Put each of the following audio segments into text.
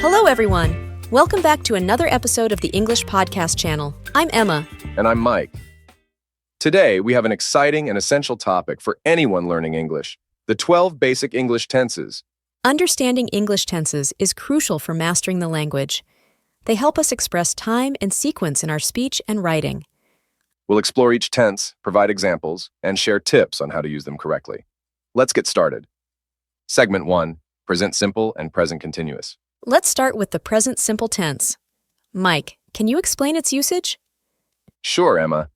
Hello, everyone. Welcome back to another episode of the English Podcast channel. I'm Emma. And I'm Mike. Today, we have an exciting and essential topic for anyone learning English, the 12 basic English tenses. Understanding English tenses is crucial for mastering the language. They help us express time and sequence in our speech and writing. We'll explore each tense, provide examples, and share tips on how to use them correctly. Let's get started. Segment 1, Present Simple and Present Continuous. Let's start with the present simple tense. Mike, can you explain its usage? Sure, Emma.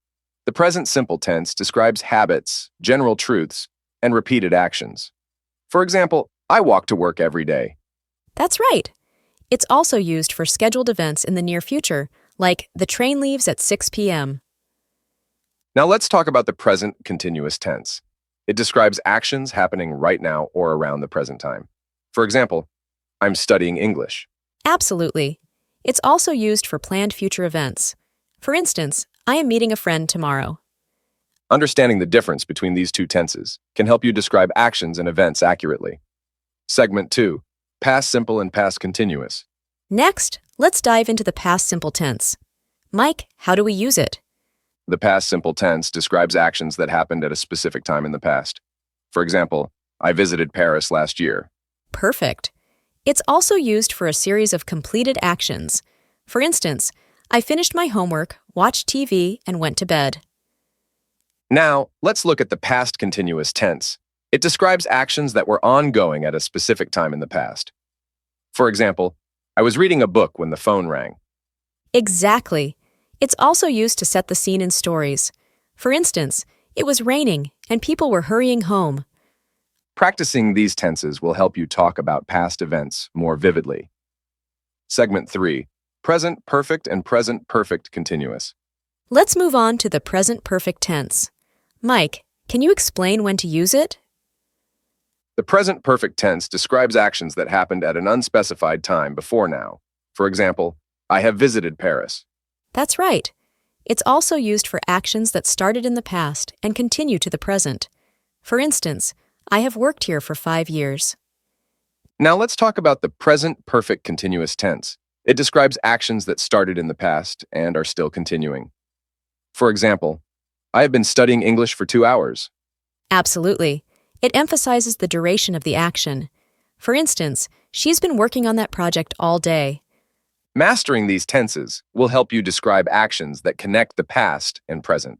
The present simple tense describes habits, general truths, and repeated actions. For example, I walk to work every day. That's right. It's also used for scheduled events in the near future, like the train leaves at 6 p.m. Now let's talk about the present continuous tense. It describes actions happening right now or around the present time. For example, I'm studying English. Absolutely. It's also used for planned future events. For instance, I am meeting a friend tomorrow. Understanding the difference between these two tenses can help you describe actions and events accurately. Segment 2, Past Simple and Past Continuous. Next, let's dive into the past simple tense. Mike, how do we use it? The past simple tense describes actions that happened at a specific time in the past. For example, I visited Paris last year. Perfect. It's also used for a series of completed actions. For instance, I finished my homework, watched TV, and went to bed. Now, let's look at the past continuous tense. It describes actions that were ongoing at a specific time in the past. For example, I was reading a book when the phone rang. Exactly. It's also used to set the scene in stories. For instance, it was raining and people were hurrying home. Practicing these tenses will help you talk about past events more vividly. Segment 3, Present Perfect and Present Perfect Continuous. Let's move on to the present perfect tense. Mike, can you explain when to use it? The present perfect tense describes actions that happened at an unspecified time before now. For example, I have visited Paris. That's right. It's also used for actions that started in the past and continue to the present. For instance, I have worked here for 5 years. Now let's talk about the present perfect continuous tense. It describes actions that started in the past and are still continuing. For example, I have been studying English for 2 hours. Absolutely. It emphasizes the duration of the action. For instance, she's been working on that project all day. Mastering these tenses will help you describe actions that connect the past and present.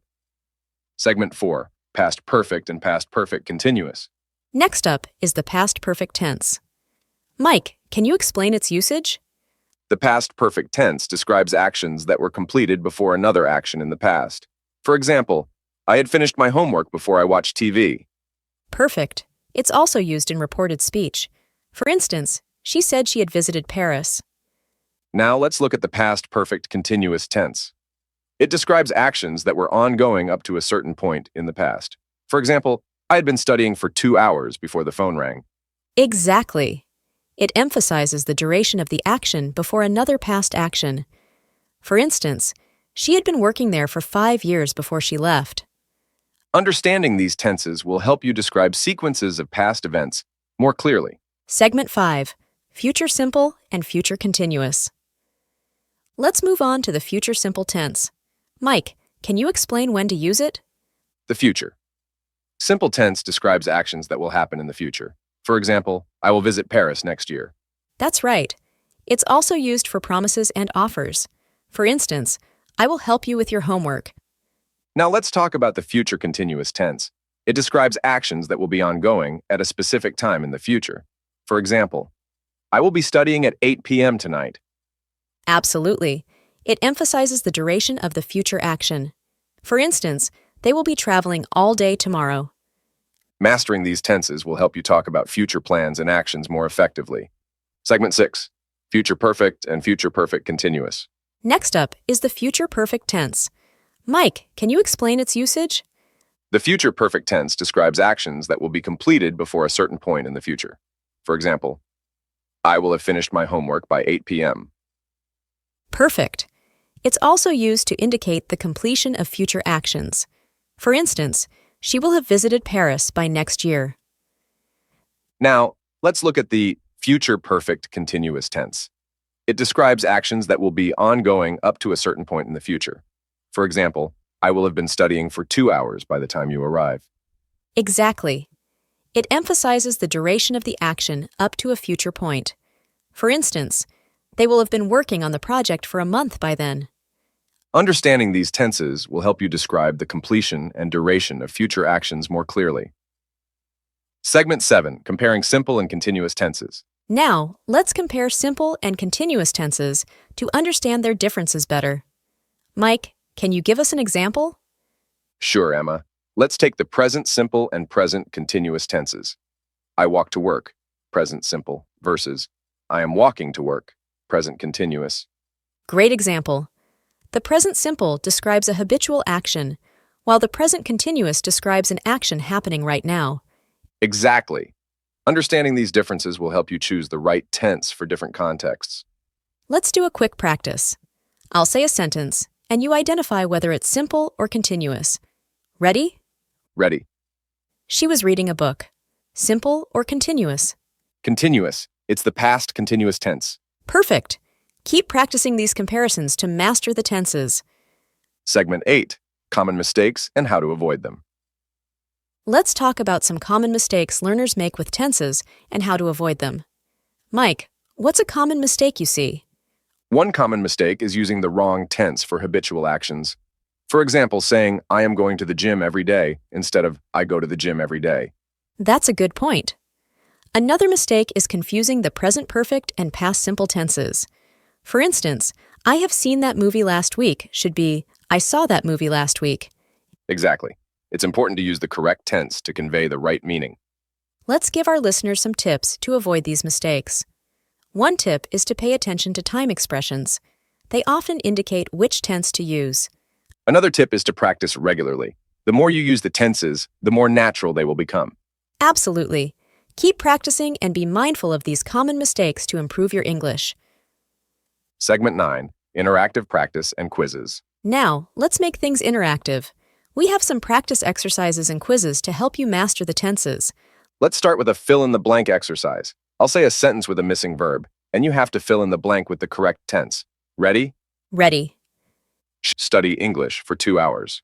Segment 4, Past Perfect and Past Perfect Continuous. Next up is the past perfect tense. Mike, can you explain its usage? The past perfect tense describes actions that were completed before another action in the past. For example, I had finished my homework before I watched TV. Perfect. It's also used in reported speech. For instance, she said she had visited Paris. Now let's look at the past perfect continuous tense. It describes actions that were ongoing up to a certain point in the past. For example, I had been studying for 2 hours before the phone rang. Exactly. It emphasizes the duration of the action before another past action. For instance, she had been working there for 5 years before she left. Understanding these tenses will help you describe sequences of past events more clearly. Segment 5, Future Simple and Future Continuous. Let's move on to the future simple tense. Mike, can you explain when to use it? The future. Simple tense describes actions that will happen in the future. For example, I will visit Paris next year. That's right. It's also used for promises and offers. For instance, I will help you with your homework. Now let's talk about the future continuous tense. It describes actions that will be ongoing at a specific time in the future. For example, I will be studying at 8 p.m. tonight. Absolutely. It emphasizes the duration of the future action. For instance, they will be traveling all day tomorrow. Mastering these tenses will help you talk about future plans and actions more effectively. Segment 6, Future Perfect and Future Perfect Continuous. Next up is the future perfect tense. Mike, can you explain its usage? The future perfect tense describes actions that will be completed before a certain point in the future. For example, I will have finished my homework by 8 p.m. Perfect. It's also used to indicate the completion of future actions. For instance, she will have visited Paris by next year. Now, let's look at the future perfect continuous tense. It describes actions that will be ongoing up to a certain point in the future. For example, I will have been studying for 2 hours by the time you arrive. Exactly. It emphasizes the duration of the action up to a future point. For instance, they will have been working on the project for a month by then. Understanding these tenses will help you describe the completion and duration of future actions more clearly. Segment 7, comparing simple and continuous tenses. Now, let's compare simple and continuous tenses to understand their differences better. Mike, can you give us an example? Sure, Emma. Let's take the present simple and present continuous tenses. I walk to work, present simple, versus I am walking to work, present continuous. Great example. The present simple describes a habitual action, while the present continuous describes an action happening right now. Exactly. Understanding these differences will help you choose the right tense for different contexts. Let's do a quick practice. I'll say a sentence, and you identify whether it's simple or continuous. Ready? Ready. She was reading a book. Simple or continuous? Continuous. It's the past continuous tense. Perfect. Keep practicing these comparisons to master the tenses. Segment 8, common mistakes and how to avoid them. Let's talk about some common mistakes learners make with tenses and how to avoid them. Mike, what's a common mistake you see? One common mistake is using the wrong tense for habitual actions. For example, saying, I am going to the gym every day instead of I go to the gym every day. That's a good point. Another mistake is confusing the present perfect and past simple tenses. For instance, I have seen that movie last week should be I saw that movie last week. Exactly. It's important to use the correct tense to convey the right meaning. Let's give our listeners some tips to avoid these mistakes. One tip is to pay attention to time expressions. They often indicate which tense to use. Another tip is to practice regularly. The more you use the tenses, the more natural they will become. Absolutely. Keep practicing and be mindful of these common mistakes to improve your English. Segment 9, interactive practice and quizzes. Now, let's make things interactive. We have some practice exercises and quizzes to help you master the tenses. Let's start with a fill-in-the-blank exercise. I'll say a sentence with a missing verb, and you have to fill in the blank with the correct tense. Ready? Ready. Study English for 2 hours.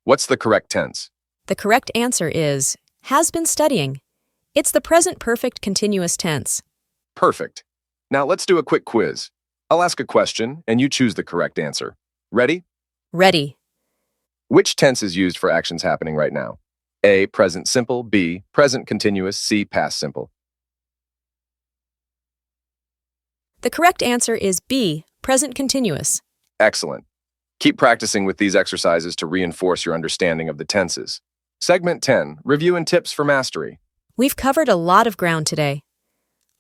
What's the correct tense? The correct answer is has been studying. It's the present perfect continuous tense. Perfect. Now let's do a quick quiz. I'll ask a question, and you choose the correct answer. Ready? Ready. Which tense is used for actions happening right now? A, present simple. B, present continuous. C, past simple. The correct answer is B, present continuous. Excellent. Keep practicing with these exercises to reinforce your understanding of the tenses. Segment 10, review and tips for mastery. We've covered a lot of ground today.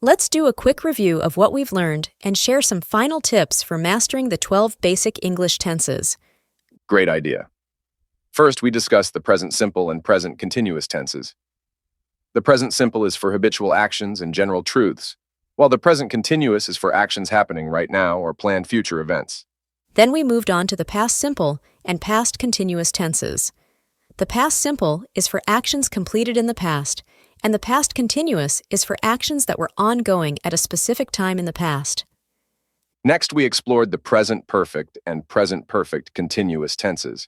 Let's do a quick review of what we've learned and share some final tips for mastering the 12 basic English tenses. Great idea. First, we discussed the present simple and present continuous tenses. The present simple is for habitual actions and general truths, while the present continuous is for actions happening right now or planned future events. Then we moved on to the past simple and past continuous tenses. The past simple is for actions completed in the past, and the past continuous is for actions that were ongoing at a specific time in the past. Next, we explored the present perfect and present perfect continuous tenses.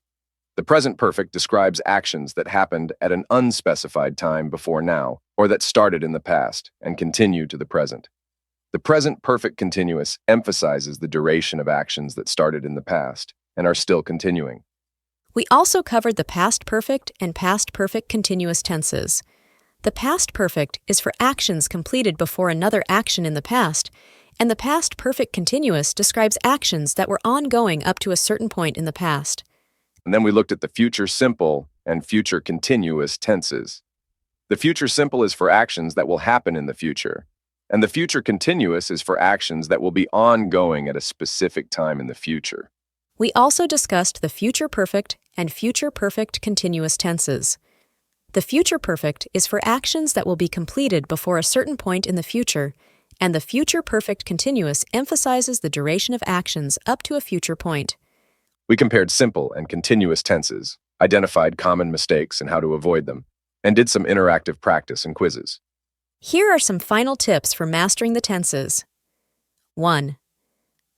The present perfect describes actions that happened at an unspecified time before now, or that started in the past and continue to the present. The present perfect continuous emphasizes the duration of actions that started in the past and are still continuing. We also covered the past perfect and past perfect continuous tenses. The past perfect is for actions completed before another action in the past, and the past perfect continuous describes actions that were ongoing up to a certain point in the past. And then we looked at the future simple and future continuous tenses. The future simple is for actions that will happen in the future, and the future continuous is for actions that will be ongoing at a specific time in the future. We also discussed the future perfect and future perfect continuous tenses. The future perfect is for actions that will be completed before a certain point in the future, and the future perfect continuous emphasizes the duration of actions up to a future point. We compared simple and continuous tenses, identified common mistakes and how to avoid them, and did some interactive practice and quizzes. Here are some final tips for mastering the tenses. 1.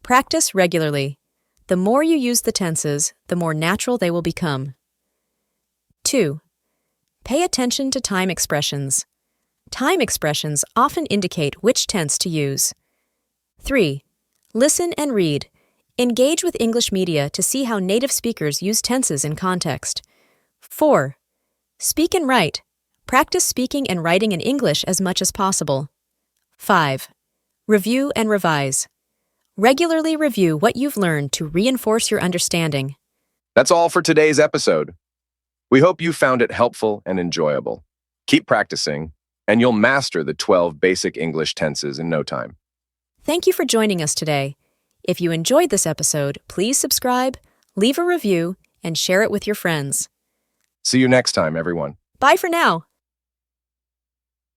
Practice regularly. The more you use the tenses, the more natural they will become. 2. Pay attention to time expressions. Time expressions often indicate which tense to use. 3. Listen and read. Engage with English media to see how native speakers use tenses in context. 4. Speak and write. Practice speaking and writing in English as much as possible. 5. Review and revise. Regularly review what you've learned to reinforce your understanding. That's all for today's episode. We hope you found it helpful and enjoyable. Keep practicing, and you'll master the 12 basic English tenses in no time. Thank you for joining us today. If you enjoyed this episode, please subscribe, leave a review, and share it with your friends. See you next time, everyone. Bye for now.